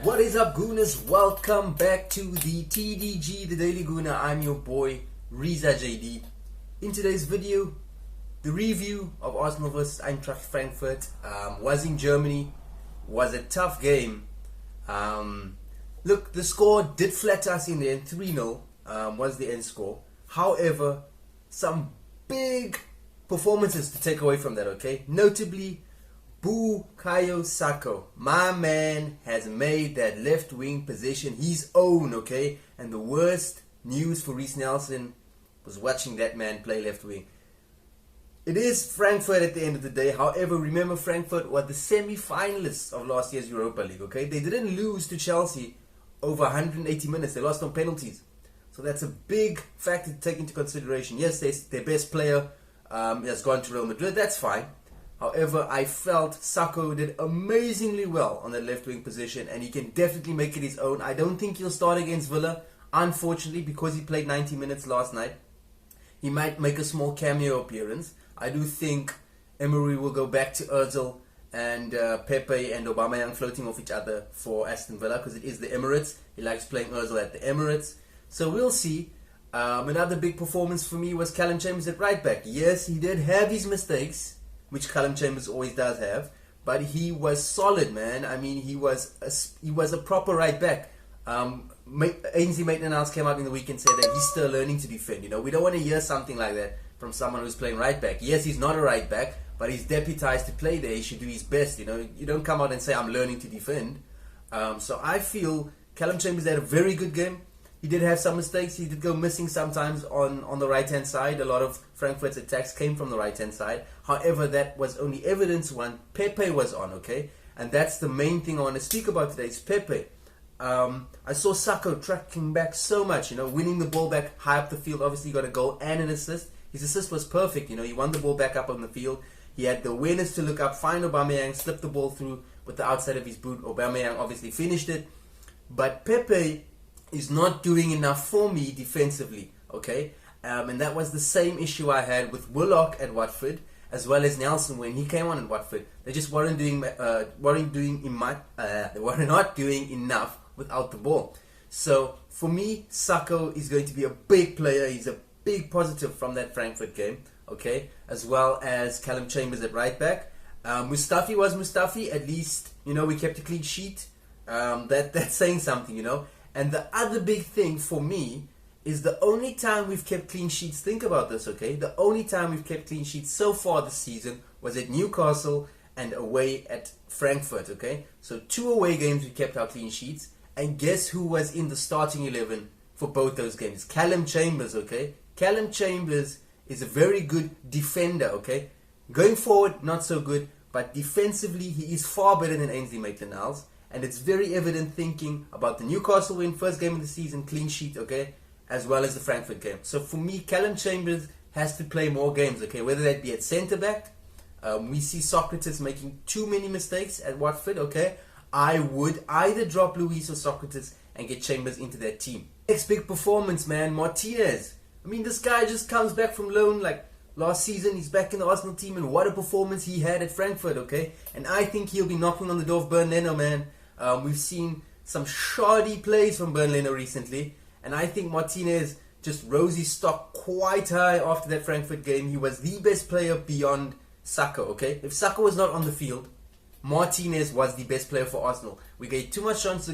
What is up, Gooners? Welcome back to the TDG, the Daily Gooner. I'm your boy, Riza JD. In today's video, the review of Arsenal vs Eintracht Frankfurt was in Germany. Was a tough game. Look, the score did flatter us in the end. 3-0 was the end score. However, some big performances to take away from that, okay? Notably, Bukayo Sako, my man, has made that left wing position his own, okay? And the worst news for Reiss Nelson was watching that man play left wing. It is Frankfurt at the end of the day. However, remember, Frankfurt were the semi-finalists of last year's Europa League, okay? They didn't lose to Chelsea over 180 minutes. They lost on penalties. So that's a big factor to take into consideration. Yes, their best player has gone to Real Madrid. That's fine. However, I felt Sako did amazingly well on that left wing position, and he can definitely make it his own. I don't think he'll start against Villa, unfortunately, because he played 90 minutes last night. He might make a small cameo appearance. I do think Emery will go back to Ozil and Pepe and Aubameyang floating off each other for Aston Villa, because it is the Emirates. He likes playing Ozil at the Emirates. So we'll see. Another big performance for me was Callum Chambers at right back. Yes, he did have his mistakes, which Callum Chambers always does have, but he was solid, man. I mean, he was a proper right back. Ainsley Maitland-Niles came out in the week and said that he's still learning to defend. You know, we don't want to hear something like that from someone who's playing right back. Yes, he's not a right back, but he's deputized to play there. He should do his best. You know, you don't come out and say I'm learning to defend. So I feel Callum Chambers had a very good game. He did have some mistakes. He did go missing sometimes on the right-hand side. A lot of Frankfurt's attacks came from the right-hand side. However, that was only evidence when Pepe was on, okay? And that's the main thing I want to speak about today is Pepe. I saw Sako tracking back so much, you know, winning the ball back high up the field. Obviously, he got a goal and an assist. His assist was perfect, you know. He won the ball back up on the field. He had the awareness to look up, find Aubameyang, slip the ball through with the outside of his boot. Aubameyang obviously finished it. But Pepe is not doing enough for me defensively, okay? And that was the same issue I had with Willock at Watford, as well as Nelson when he came on at Watford. They just weren't not doing enough without the ball. So for me, Sako is going to be a big player. He's a big positive from that Frankfurt game, okay? As well as Callum Chambers at right back. Mustafi was Mustafi. At least, you know, we kept a clean sheet. That's saying something, you know. And the other big thing for me is the only time we've kept clean sheets, think about this, okay? The only time we've kept clean sheets so far this season was at Newcastle and away at Frankfurt, okay? So 2 away games we kept our clean sheets. And guess who was in the starting 11 for both those games? Callum Chambers, okay? Callum Chambers is a very good defender, okay? Going forward, not so good, but defensively, he is far better than Ainsley Maitland-Niles. And it's very evident thinking about the Newcastle win, first game of the season, clean sheet, okay? As well as the Frankfurt game. So for me, Callum Chambers has to play more games, okay? Whether that be at centre-back. We see Socrates making too many mistakes at Watford, okay? I would either drop Luis or Socrates and get Chambers into that team. Next big performance, man, Martinez. I mean, this guy just comes back from loan like last season. He's back in the Arsenal team, and what a performance he had at Frankfurt, okay? And I think he'll be knocking on the door of Bernd Leno, man. We've seen some shoddy plays from Bernd Leno recently, and I think Martinez just rose his stock quite high after that Frankfurt game. He was the best player beyond Sako, okay? If Sako was not on the field, Martinez was the best player for Arsenal. We gave too much chance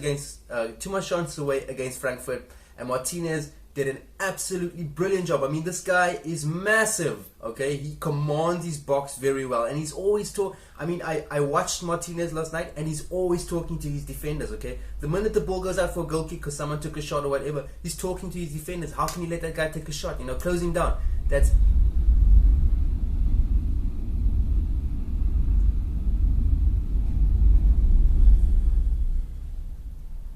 away against Frankfurt, and Martinez did an absolutely brilliant job. I mean, this guy is massive, okay? He commands his box very well, and he's always I watched Martinez last night, and he's always talking to his defenders, okay? The minute the ball goes out for a goal kick because someone took a shot or whatever, he's talking to his defenders. How can you let that guy take a shot? You know, close him down.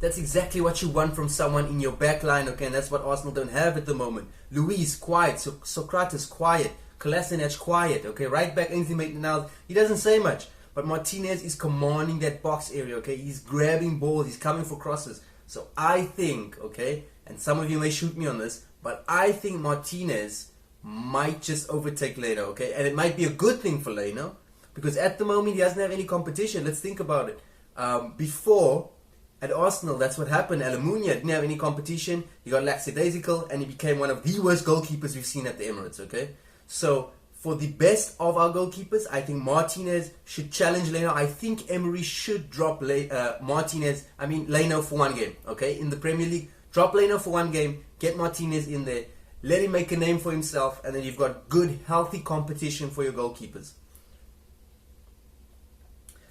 That's exactly what you want from someone in your back line, okay? And that's what Arsenal don't have at the moment. Luis, quiet. Socrates, quiet. Kolasinac, quiet, okay? Right back, Ainsley Maitland-Niles, he doesn't say much. But Martinez is commanding that box area, okay? He's grabbing balls. He's coming for crosses. So I think, okay, and some of you may shoot me on this, but I think Martinez might just overtake Leno, okay? And it might be a good thing for Leno, because at the moment he doesn't have any competition. Let's think about it. Before, At Arsenal, that's what happened. Almunia didn't have any competition. He got lackadaisical, and he became one of the worst goalkeepers we've seen at the Emirates, okay? So, for the best of our goalkeepers, I think Martinez should challenge Leno. I think Emery should drop Leno for one game, okay? In the Premier League, drop Leno for one game, get Martinez in there, let him make a name for himself, and then you've got good, healthy competition for your goalkeepers.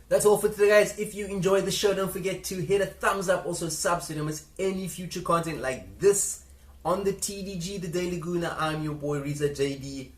That's all for today, guys. If you enjoyed the show, don't forget to hit a thumbs up. Also, subscribe so you don't miss any future content like this on the TDG, the Daily Gooner. I'm your boy, Riza JD.